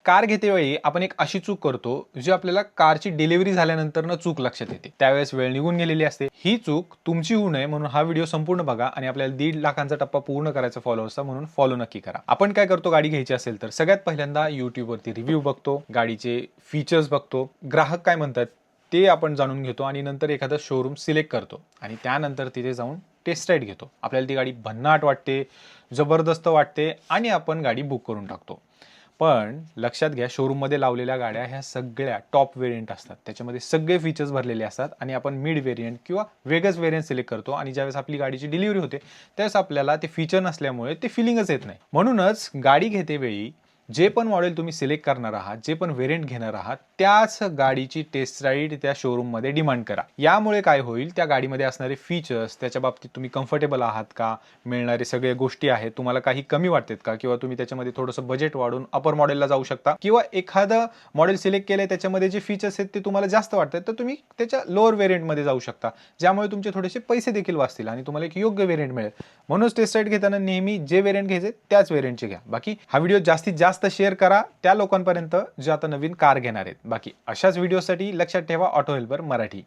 Car घेतेवेळी आपण एक अशी चूक करतो जी आपल्याला कारची डिलिव्हरी झाल्यानंतर चूक लक्षात येते, त्यावेळेस वेळ निघून गेलेली असते। ही चूक तुमची होऊ नये म्हणून हा व्हिडिओ संपूर्ण बघा आणि आपल्याला 1.5 लाखांचा टप्पा पूर्ण करायचा फॉलोअर्सचा, म्हणून फॉलो नक्की करा। आपण काय करतो, गाडी घ्यायची असेल तर सगळ्यात पहिल्यांदा YouTube वरती रिव्ह्यू बघतो, गाडीचे फीचर्स बघतो, ग्राहक काय म्हणतात ते आपण जाणून घेतो आणि नंतर एखादा शोरूम सिलेक्ट करतो आणि त्यानंतर तिथे जाऊन टेस्ट राईड घेतो। आपल्याला ती गाडी भन्नाट वाटते, जबरदस्त वाटते आणि आपण गाडी बुक करून टाकतो। पण लक्षात घ्या, शोरूममध्ये लावलेल्या गाड्या ह्या सगळ्या टॉप व्हेरियंट असतात, त्याच्यामध्ये सगळे फीचर्स भरलेले असतात आणि आपण मिड व्हेरियंट किंवा वेगळंच व्हेरियंट सिलेक्ट करतो आणि ज्यावेळेस आपली गाडीची डिलिव्हरी होते त्यावेळेस आपल्याला ते फीचर नसल्यामुळे ते फिलिंगच येत नाही। म्हणूनच गाडी घेतेवेळी जे पण मॉडेल तुम्ही सिलेक्ट करणार आहात, जे पण व्हेरियंट घेणार आहात, त्याच गाडीची टेस्ट राईड त्या शोरूममध्ये डिमांड करा। यामुळे काय होईल, त्या गाडीमध्ये असणारे फीचर्स, त्याच्या बाबतीत तुम्ही कम्फर्टेबल आहात का, मिळणारे सगळे गोष्टी आहेत, तुम्हाला काही कमी वाटतात का, किंवा तुम्ही त्याच्यामध्ये थोडंसं बजेट वाढून अपर मॉडेलला जाऊ शकता, किंवा एखादं मॉडेल सिलेक्ट केलंय त्याच्यामध्ये जे फीचर्स आहेत ते तुम्हाला जास्त वाटतात तर तुम्ही त्याच्या लोअर व्हेरियंटमध्ये जाऊ शकता, ज्यामुळे तुमचे थोडेसे पैसे देखील वाचतील आणि तुम्हाला एक योग्य व्हेरियंट मिळेल। म्हणूनच टेस्ट राईड घेताना नेहमी जे व्हेरियंट घ्यायचे त्याच व्हेरियंटचे घ्या। बाकी हा व्हिडिओ जास्तीत जास्त शेअर करा त्या लोकांपर्यंत जे आता नवीन कार घेणार आहेत। बाकी अशाच व्हिडिओसाठी लक्षात ठेवा ऑटो हेल्पर मराठी।